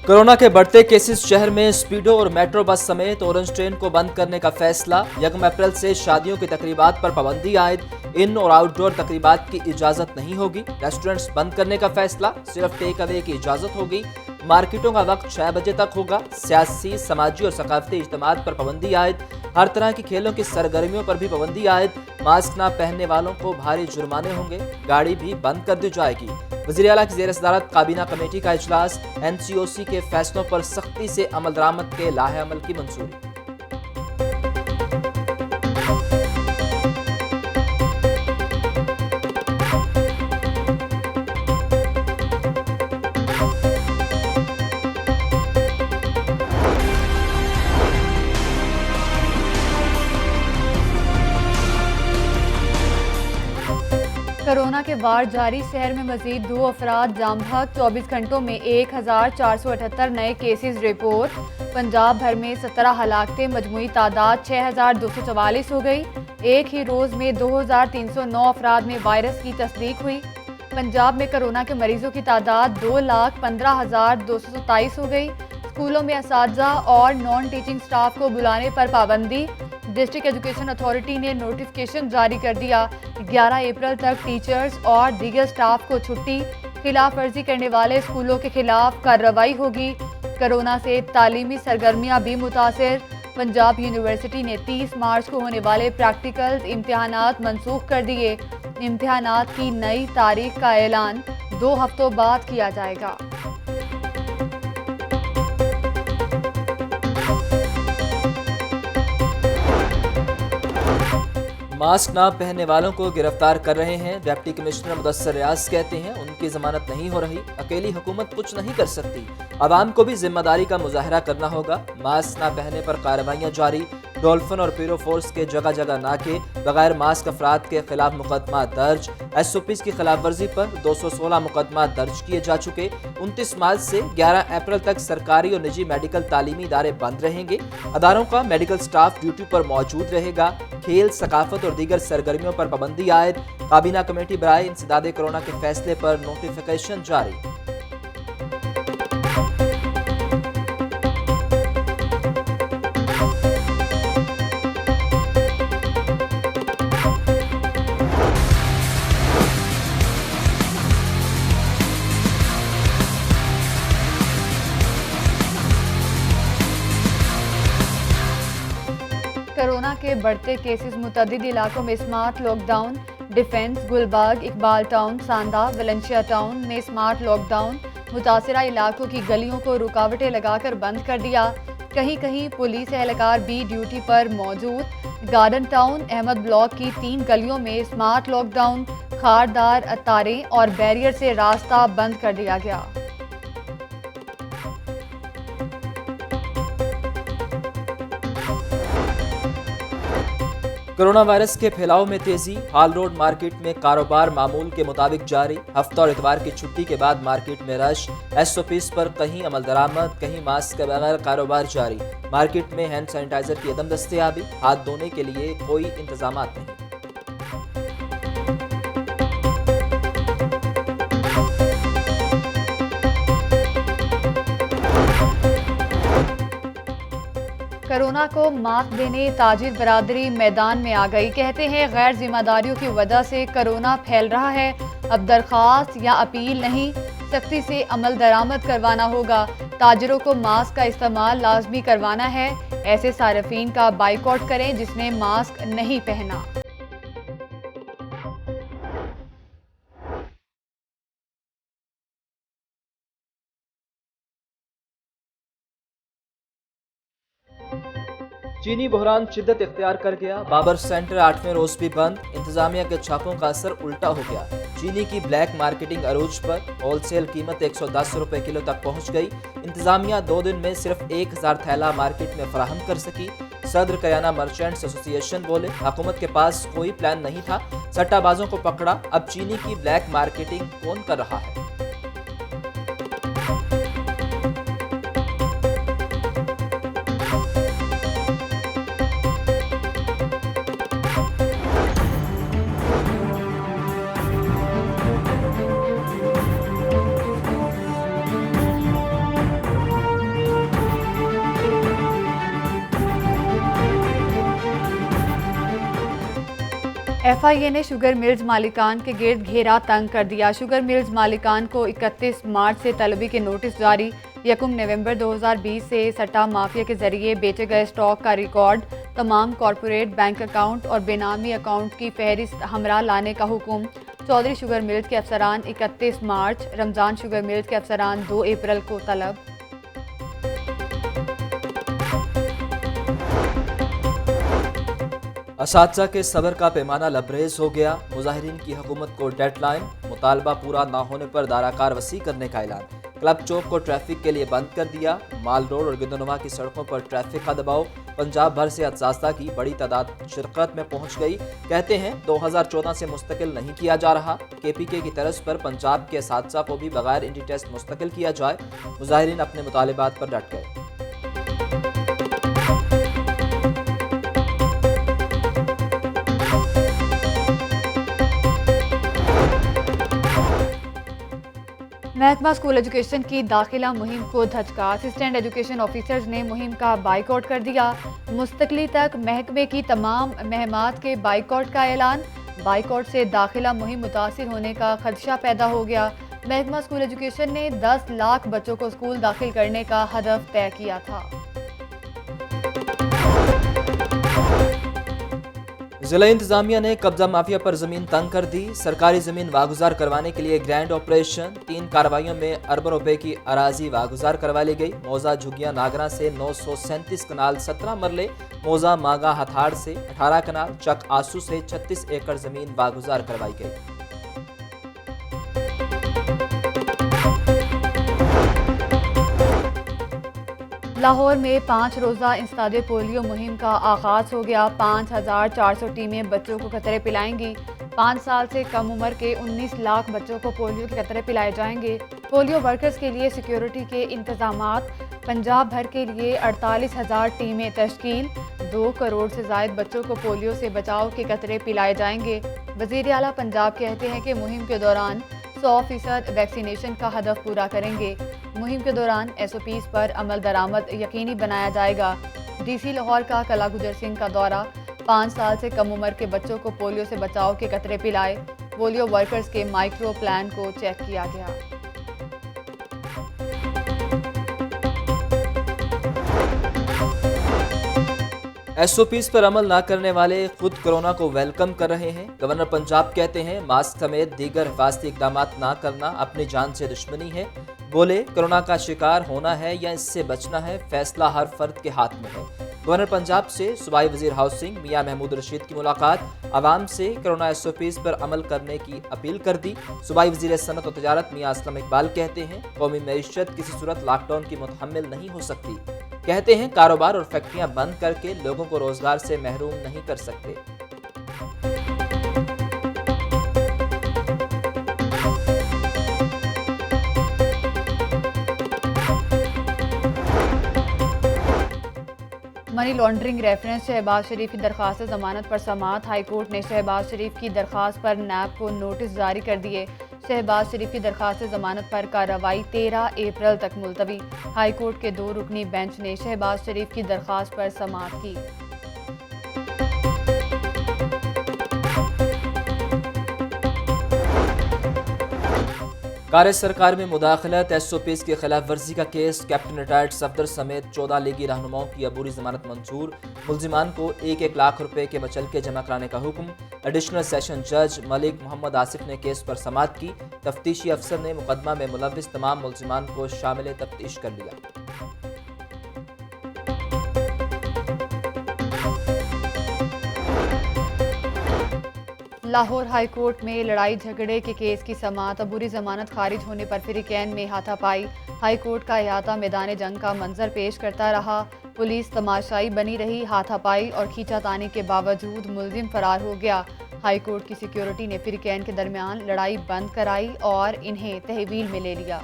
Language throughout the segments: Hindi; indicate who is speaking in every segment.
Speaker 1: कोरोना के बढ़ते केसेस शहर में स्पीडो और मेट्रो बस समेत ऑरेंज ट्रेन को बंद करने का फैसला। 1 अप्रैल से शादियों की तकरीबात पर पाबंदी आयद। इन और आउटडोर तकरीबात की इजाजत नहीं होगी। रेस्टोरेंट्स बंद करने का फैसला, सिर्फ टेक अवे की इजाजत होगी। मार्केटों का वक्त 6 बजे तक होगा। सियासी, समाजी और सकाफती इज्तिमात पर पाबंदी आयद। हर तरह की खेलों की सरगर्मियों पर भी पाबंदी आयद। मास्क न पहनने वालों को भारी जुर्माने होंगे। गाड़ी भी बंद कर दी जाएगी। वज़ीर आला की ज़ेर सदारत काबीना कमेटी का इजलास। NCOC के फैसलों पर सख्ती से अमल दरामद के लाहे अमल की मंजूरी।
Speaker 2: कोरोना के वार जारी। शहर में मजीद 2 अफराद जाम भाग। 24 घंटों में 1478 नए केसेस रिपोर्ट। पंजाब भर में 17 हलाकतें। मजमूई तादाद 6244 हो गई। एक ही रोज में 2309 अफराद में वायरस की तस्दीक हुई। पंजाब में कोरोना के मरीजों की तादाद 2,15,227 हो गई। स्कूलों में असातिज़ा और नॉन टीचिंग स्टाफ को बुलाने पर पाबंदी। डिस्ट्रिक्ट एजुकेशन अथॉरिटी ने नोटिफिकेशन जारी कर दिया। 11 अप्रैल तक टीचर्स और दीगर स्टाफ को छुट्टी। खिलाफ वर्जी करने वाले स्कूलों के खिलाफ कार्रवाई होगी। कोरोना से तालीमी सरगर्मियां भी मुतासिर। पंजाब यूनिवर्सिटी ने 30 मार्च को होने वाले प्रैक्टिकल्स इम्तिहानात मनसूख कर दिए। इम्तिहानात की नई तारीख का ऐलान 2 हफ्तों बाद किया जाएगा।
Speaker 1: मास्क न पहनने वालों को गिरफ्तार कर रहे हैं। डिप्टी कमिश्नर मुदस्सर रियाज कहते हैं उनकी जमानत नहीं हो रही। अकेली हुकूमत कुछ नहीं कर सकती। आवाम को भी जिम्मेदारी का मुजाहरा करना होगा। मास्क न पहनने पर कार्रवाइयां जारी। डॉल्फिन और पीरो फोर्स के जगह जगह नाके। बगैर मास्क अफराद के खिलाफ मुकदमा दर्ज। SOPs की खिलाफ वर्जी पर 216 मुकदमा दर्ज किए जा चुके। 29 मार्च से 11 अप्रैल तक सरकारी और निजी मेडिकल तालीमी इदारे बंद रहेंगे। अदारों का मेडिकल स्टाफ ड्यूटी पर मौजूद रहेगा। खेल, सकाफत और दीगर सरगर्मियों पर पाबंदी आयद। काबीना कमेटी बराए इंसदादे कोरोना के फैसले पर नोटिफिकेशन जारी।
Speaker 2: कोरोना के बढ़ते केसेस। मुतअद्दिद इलाकों में smart lockdown. Defence, Gulberg, Iqbal town, Sanda, Valencia town में स्मार्ट लॉकडाउन। मुतासरा इलाकों की गलियों को रुकावटें लगाकर बंद कर दिया। कहीं कहीं पुलिस एहलकार भी ड्यूटी पर मौजूद। गार्डन टाउन, अहमद ब्लॉक की 3 गलियों में स्मार्ट लॉकडाउन। खारदार, अतारें और बैरियर से रास्ता बंद कर दिया गया।
Speaker 1: कोरोना वायरस के फैलाव में तेजी। हाल रोड मार्केट में कारोबार मामूल के मुताबिक जारी। हफ्ता और इतवार की छुट्टी के बाद मार्केट में रश। SOPs पर कहीं अमल दरामद, कहीं मास्क के बगैर कारोबार जारी। मार्केट में हैंड सैनिटाइजर की अदम दस्तयाबी। हाथ धोने के लिए कोई इंतजाम नहीं।
Speaker 2: कोरोना को मात देने ताजिर बरादरी मैदान में आ गई। कहते हैं गैर जिम्मेदारियों की वजह से कोरोना फैल रहा है। अब दरख्वास्त या अपील नहीं, सख्ती से अमल दरामद करवाना होगा। ताजिरों को मास्क का इस्तेमाल लाजमी करवाना है। ऐसे सार्फिन का बाइकआउट करें जिसने मास्क नहीं पहना।
Speaker 1: चीनी बहरान शिद्दत इख्तियार कर गया। बाबर सेंटर 8वें रोज भी बंद। इंतजामिया के छापों का असर उल्टा हो गया। चीनी की ब्लैक मार्केटिंग अरूज पर। होलसेल कीमत 110 रुपए किलो तक पहुंच गई। इंतजामिया 2 दिन में सिर्फ 1000 थैला मार्केट में फराहम कर सकी। सदर कयाना मर्चेंट्स एसोसिएशन बोले हुकूमत के पास कोई प्लान नहीं था। सट्टाबाजों को पकड़ा। अब चीनी की ब्लैक मार्केटिंग कौन कर रहा है?
Speaker 2: FIA ने शुगर मिल्स मालिकान के गिर्द घेरा तंग कर दिया। शुगर मिल्स मालिकान को 31 मार्च से तलबी के नोटिस जारी। 1 नवंबर 2020 से सट्टा माफिया के जरिए बेचे गए स्टॉक का रिकॉर्ड, तमाम कॉरपोरेट बैंक अकाउंट और बेनामी अकाउंट की फहरिस्त हमरा लाने का हुक्म। चौधरी शुगर मिल्स के अफसरान 31 मार्च, रमजान शुगर मिल्स के अफसरान 2 अप्रैल को तलब।
Speaker 1: असातिज़ा के सब्र का पैमाना लबरेज हो गया। मुजाहिरीन की हुकूमत को डेडलाइन, मुतालबा पूरा ना होने पर दाराकार वसी करने का ऐलान। क्लब चौक को ट्रैफिक के लिए बंद कर दिया। माल रोड और गिदोनुमा की सड़कों पर ट्रैफिक का दबाव। पंजाब भर से असातिज़ा की बड़ी तादाद शिरकत में पहुंच गई। कहते हैं 2014 से मुस्तकिल नहीं किया जा रहा। KPK की तर्ज पर पंजाब के असातिज़ा को भी बगैर इंटी टेस्ट मुस्तकिल किया जाए। मुजाहिरीन अपने मुतालिबात पर डट गए।
Speaker 2: महकमा स्कूल एजुकेशन की दाखिला मुहिम को धचका। असिस्टेंट एजुकेशन ऑफिसर्स ने मुहिम का बाइकआउट कर दिया। मुस्तकली तक महकमे की तमाम महमात के बाइकआउट का ऐलान। बाइकआउट से दाखिला मुहिम मुतासिर होने का खदशा पैदा हो गया। महकमा स्कूल एजुकेशन ने 10 लाख बच्चों को स्कूल दाखिल करने का हदफ तय किया था।
Speaker 1: जिला इंतजामिया ने कब्जा माफिया पर जमीन तंग कर दी। सरकारी जमीन वागुजार करवाने के लिए ग्रैंड ऑपरेशन। 3 कार्रवाइयों में अरबों रुपए की अराजी वागुजार करवा ली गई। मौजा झुगिया नागरा से 937 कनाल 17 मरले, मौजा मांगा हथाड़ से 18 कनाल, चक आंसू से 36 एकड़ जमीन वागुजार करवाई गई।
Speaker 2: लाहौर में 5 रोज़ा इंसदादे पोलियो मुहिम का आगाज हो गया। 5400 टीमें बच्चों को कतरे पिलाएंगी। 5 साल से कम उम्र के 19 लाख बच्चों को पोलियो के कतरे पिलाए जाएंगे। पोलियो वर्कर्स के लिए सिक्योरिटी के इंतजामात। पंजाब भर के लिए 48,000 टीमें तश्कील। 2 करोड़ से ज़ायद बच्चों को पोलियो से बचाव के कतरे पिलाए जाएंगे। वज़ीर आला पंजाब कहते हैं कि मुहिम के दौरान 100% वैक्सीनेशन का हदफ पूरा करेंगे। मुहिम के दौरान SOPs पर अमल दरामद यकीनी बनाया जाएगा। DC लाहौर का कला गुजर सिंह का दौरा। 5 साल से कम उम्र के बच्चों को पोलियो से बचाव के कतरे पिलाए। पोलियो वर्कर्स के माइक्रो प्लान को चेक किया गया।
Speaker 1: SOPs पर अमल ना करने वाले खुद कोरोना को वेलकम कर रहे हैं। गवर्नर पंजाब कहते हैं मास्क समेत दीगर हिफाजती इकदाम ना करना अपनी जान से दुश्मनी है। बोले कोरोना का शिकार होना है या इससे बचना है, फैसला हर फर्द के हाथ में है। गवर्नर पंजाब से सूबाई वजीर हाउसिंग मियां महमूद रशीद की मुलाकात। आवाम से कोरोना SOPs पर अमल करने की अपील कर दी। सूबाई वजीर सनत और तजारत मियां असलम इकबाल कहते हैं कौमी मईशत किसी सूरत लॉकडाउन की मुतहम्मिल नहीं हो सकती। कहते हैं कारोबार और फैक्ट्रियां बंद करके लोगों को रोजगार से महरूम नहीं कर सकते।
Speaker 2: मनी लॉन्ड्रिंग रेफरेंस शहबाज शरीफ की दरख्वास्त जमानत पर समाअत। हाई कोर्ट ने शहबाज शरीफ की दरख्वास्त पर नैब को नोटिस जारी कर दिए। शहबाज शरीफ की दरख्वास्त जमानत पर कार्रवाई 13 अप्रैल तक मुलतवी। हाई कोर्ट के 2 रुकनी बेंच ने शहबाज शरीफ की दरख्वास्त पर समाअत की।
Speaker 1: कार्य सरकार में मुदाखलत, SOPs की खिलाफ वर्जी का केस। कैप्टन रिटायर्ड सफदर समेत 14 लीगी रहनुमाओं की अबूरी जमानत मंजूर। मुलजिमान को 1-1 लाख रुपए के मचलके जमा कराने का हुक्म। एडिशनल सेशन जज मलिक मोहम्मद आसिफ ने केस पर समाअत की। तफ्तीशी अफसर ने मुकदमा में मुलविस तमाम मुलजिमान को शामिल तफ्तीश कर लिया।
Speaker 2: लाहौर हाई कोर्ट में लड़ाई झगड़े के केस की समाअत। अबूरी जमानत खारिज होने पर फिरिकैन में हाथापाई। हाई कोर्ट का अहाता मैदान जंग का मंजर पेश करता रहा। पुलिस तमाशाई बनी रही। हाथापाई और खींचातानी के बावजूद मुलजिम फरार हो गया। हाई कोर्ट की सिक्योरिटी ने फिरिकैन के दरमियान लड़ाई बंद कराई और इन्हें तहवील में ले लिया।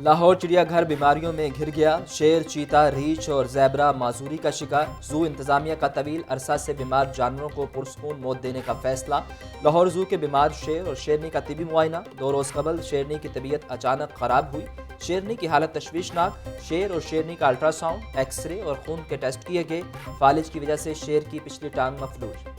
Speaker 1: लाहौर चिड़ियाघर बीमारियों में घिर गया। शेर, चीता, रीछ और ज़ेबरा माजूरी का शिकार। जू इंतजामिया का तवील अरसा से बीमार जानवरों को पुरसकून मौत देने का फैसला। लाहौर जू के बीमार शेर और शेरनी का तिबी मुआयना। 2 रोज़ कबल शेरनी की तबीयत अचानक खराब हुई। शेरनी की हालत तशवीशनाक। शेर और शेरनी का अल्ट्रासाउंड, एक्सरे और खून के टेस्ट किए गए। फालिज की वजह से शेर की पिछली टांग मफलूज।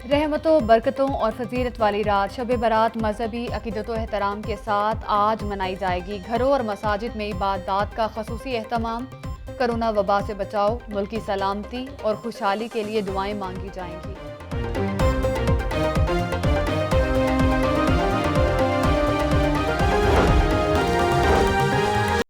Speaker 2: रहमतों, बरकतों और फजीलत वाली रात शब बारात मजहबी अकीदत व एहतराम के साथ आज मनाई जाएगी। घरों और मसाजिद में इबादत का खसूसी एहतमाम। कोरोना वबा से बचाव, मुल्क की सलामती और खुशहाली के लिए दुआएं मांगी जाएंगी।